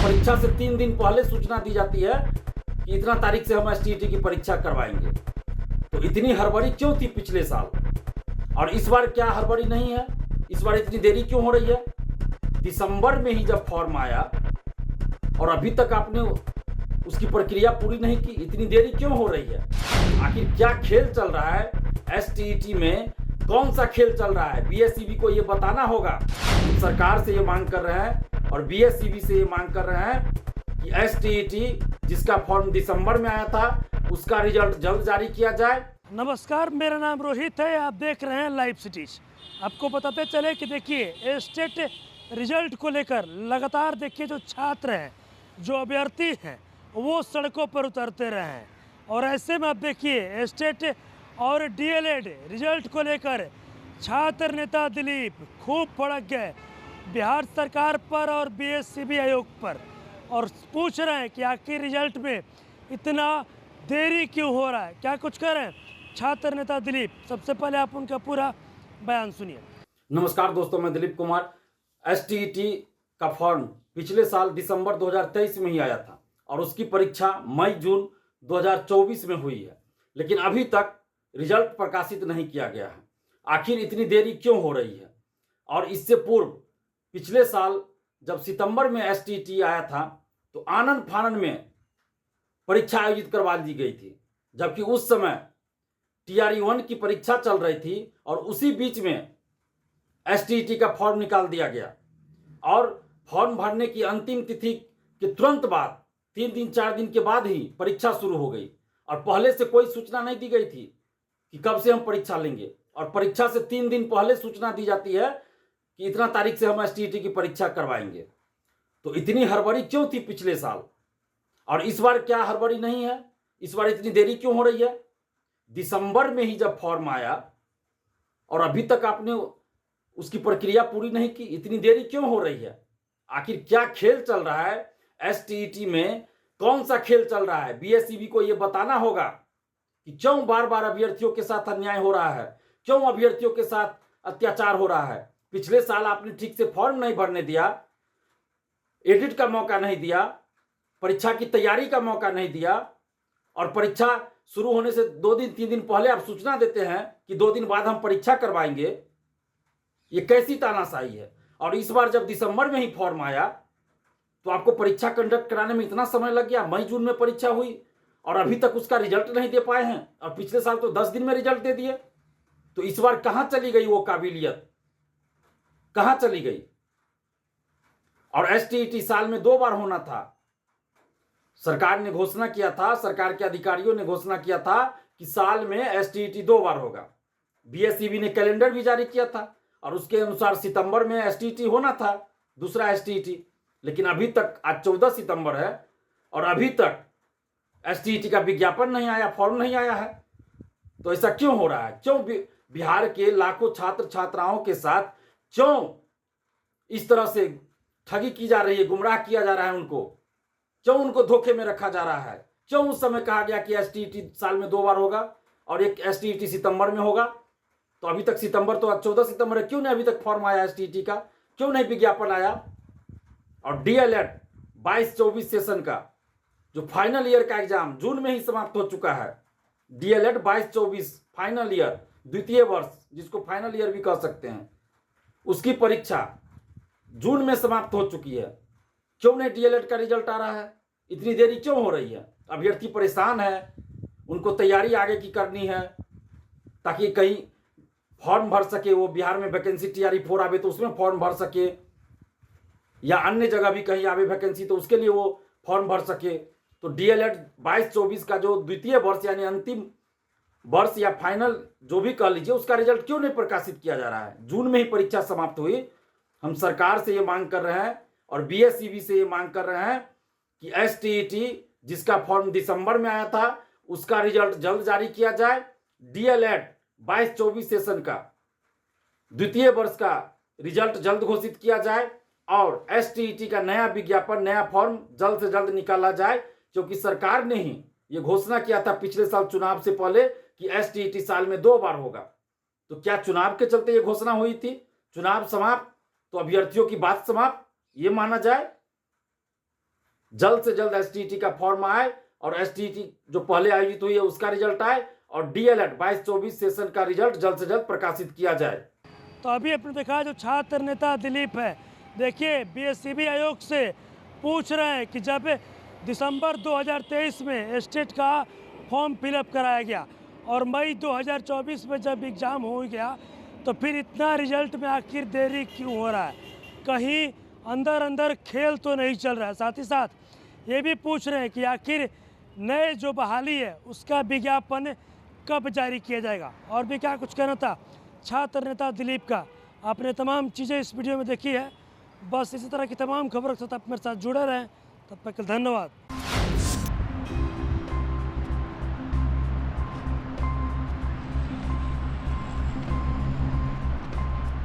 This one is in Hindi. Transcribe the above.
परीक्षा से 3 दिन पहले सूचना दी जाती है कि इतना तारीख से हम एसटीईटी की परीक्षा करवाएंगे। तो इतनी हड़बड़ी क्यों थी पिछले साल, और इस बार क्या हड़बड़ी नहीं है? इस बार इतनी देरी क्यों हो रही है? दिसंबर में ही जब फॉर्म आया और अभी तक आपने उसकी प्रक्रिया पूरी नहीं की, इतनी देरी क्यों हो रही है? आखिर क्या खेल चल रहा है एसटीईटी में? कौन सा खेल चल रहा है? बीएसईबी को ये बताना होगा। हम सरकार से ये मांग कर रहे हैं और बीएसईबी से ये मांग कर रहे हैं कि एसटीईटी जिसका फॉर्म दिसंबर में आया था उसका रिजल्ट जल्द जारी किया जाए। नमस्कार, मेरा नाम रोहित है। आप देख रहे हैं लाइव सिटीज। आपको बताते चले कि देखिए स्टेट रिजल्ट को लेकर लगातार देखिए जो छात्र हैं, जो अभ्यर्थी हैं, वो सड़कों पर उतरते रहे हैं। और ऐसे में अब देखिए स्टेट और डीएलएड रिजल्ट को लेकर छात्र नेता दिलीप खूब भड़क गए बिहार सरकार पर और बीएसईबी आयोग पर, और पूछ रहे हैं कि आखिर रिजल्ट में इतना देरी क्यों हो रहा है। क्या कुछ कह रहे हैं छात्र नेता दिलीप? सबसे पहले आप उनका पूरा बयान सुनिए। नमस्कार दोस्तों, मैं दिलीप कुमार। एसटीईटी का फॉर्म पिछले साल दिसंबर 2023 में ही आया था और उसकी परीक्षा मई जून 2024 में हुई है, लेकिन अभी तक रिजल्ट प्रकाशित नहीं किया गया है। आखिर इतनी देरी क्यों हो रही है? और इससे पूर्व पिछले साल जब सितंबर में एसटीईटी आया था तो आनन फानन में परीक्षा आयोजित करवा दी गई थी, जबकि उस समय टीआरई 1 की परीक्षा चल रही थी और उसी बीच में एसटीईटी का फॉर्म निकाल दिया गया। और फॉर्म भरने की अंतिम तिथि के तुरंत बाद 3 दिन 4 दिन के बाद ही परीक्षा शुरू हो गई और पहले से कोई सूचना नहीं दी गई थी कि कब से हम परीक्षा लेंगे। और परीक्षा से 3 दिन पहले सूचना दी जाती है कि इतना तारीख से हम एसटीईटी की परीक्षा करवाएंगे। तो इतनी हड़बड़ी क्यों थी पिछले साल, और इस बार क्या हड़बड़ी नहीं है? इस बार इतनी देरी क्यों हो रही है? दिसंबर में ही जब फॉर्म आया और अभी तक आपने उसकी प्रक्रिया पूरी नहीं की, इतनी देरी क्यों हो रही है? आखिर क्या खेल चल रहा है एसटीईटी में? कौन सा खेल चल रहा है? बीएसईबी को यह बताना होगा कि क्यों बार बार अभ्यर्थियों के साथ अन्याय हो रहा है, क्यों अभ्यर्थियों के साथ अत्याचार हो रहा है। पिछले साल आपने ठीक से फॉर्म नहीं भरने दिया, एडिट का मौका नहीं दिया, परीक्षा की तैयारी का मौका नहीं दिया, और परीक्षा शुरू होने से 2 दिन 3 दिन पहले आप सूचना देते हैं कि 2 दिन बाद हम परीक्षा करवाएंगे। ये कैसी तानाशाही है? और इस बार जब दिसंबर में ही फॉर्म आया तो आपको परीक्षा कंडक्ट कराने में इतना समय लग गया। मई जून में परीक्षा हुई और अभी तक उसका रिजल्ट नहीं दे पाए हैं, और पिछले साल तो 10 दिन में रिजल्ट दे दिए। तो इस बार कहां चली गई वो काबिलियत, कहां चली गई? और एसटीईटी साल में 2 बार होना था। सरकार ने घोषणा किया था, सरकार के अधिकारियों ने घोषणा किया था कि साल में एसटीईटी 2 बार होगा। बीएसईबी ने कैलेंडर भी जारी किया था और उसके अनुसार सितंबर में एसटीईटी होना था, दूसरा एसटीईटी। लेकिन अभी तक आज 14 सितंबर है और अभी तक एसटीईटी का विज्ञापन नहीं आया, फॉर्म नहीं आया है। तो ऐसा क्यों हो रहा है? क्यों बिहार के लाखों छात्र छात्राओं के साथ क्यों इस तरह से ठगी की जा रही है, गुमराह किया जा रहा है उनको? क्यों उनको धोखे में रखा जा रहा है? क्यों उस समय कहा गया कि एसटीईटी साल में 2 बार होगा और एक एसटीईटी सितंबर में होगा? तो अभी तक सितंबर तो आज 14 सितंबर है, क्यों नहीं अभी तक फॉर्म आया एसटीईटी का? क्यों नहीं विज्ञापन आया? और डीएलएड 22-24 सेशन का जो फाइनल ईयर का एग्जाम जून में ही समाप्त हो चुका है। डीएलएड 22-24 फाइनल ईयर, द्वितीय वर्ष, जिसको फाइनल ईयर भी कह सकते हैं, उसकी परीक्षा जून में समाप्त हो चुकी है। क्यों नहीं डीएलएड का रिजल्ट आ रहा है? इतनी देरी क्यों हो रही है? अभ्यर्थी परेशान है, उनको तैयारी आगे की करनी है ताकि कहीं फॉर्म भर सके। वो बिहार में वैकेंसी टीआरई 4 आवे तो उसमें फॉर्म भर सके, या अन्य जगह भी कहीं आवे वैकेंसी तो उसके लिए वो फॉर्म भर सके। तो डीएलएड 22-24 का जो द्वितीय वर्ष यानी अंतिम वर्ष या फाइनल जो भी कह लीजिए, उसका रिजल्ट क्यों नहीं प्रकाशित किया जा रहा है? जून में ही परीक्षा समाप्त हुई। हम सरकार से ये मांग कर रहे हैं और बीएसईबी से ये मांग कर रहे हैं कि एसटीईटी जिसका फॉर्म दिसंबर में आया था उसका रिजल्ट जल्द जारी किया जाए। डीएलएड 22-24 सेशन का द्वितीय वर्ष का रिजल्ट जल्द घोषित किया जाए और एसटीईटी का नया विज्ञापन, नया फॉर्म जल्द से जल्द निकाला जाए, क्योंकि सरकार ने ही ये घोषणा किया था पिछले साल चुनाव से पहले कि एसटीईटी साल में 2 बार होगा। तो क्या चुनाव के चलते ये घोषणा हुई थी? चुनाव समाप्त तो अभ्यर्थियों की बात समाप्त, ये माना जाए? जल्द से जल्द एसटीईटी का फॉर्म आए और एसटीईटी जो पहले आयोजित हुई है उसका रिजल्ट आए और डीएलएड 22-24 सेशन का रिजल्ट जल्द से जल्द प्रकाशित किया जाए। तो अभी आपने देखा जो छात्र नेता दिलीप है, देखिए बीएससीबी आयोग से पूछ रहे हैं कि जब दिसंबर 2023 में स्टेट का फॉर्म फिलअप कराया गया और मई 2024 में जब एग्ज़ाम हो गया तो फिर इतना रिजल्ट में आखिर देरी क्यों हो रहा है? कहीं अंदर अंदर खेल तो नहीं चल रहा है? साथ ही साथ ये भी पूछ रहे हैं कि आखिर नए जो बहाली है उसका विज्ञापन कब जारी किया जाएगा। और भी क्या कुछ कहना था छात्र नेता दिलीप का, आपने तमाम चीज़ें इस वीडियो में देखी है। बस इसी तरह की तमाम खबरों के साथ आप मेरे साथ जुड़े रहें। तब तक के लिए धन्यवाद।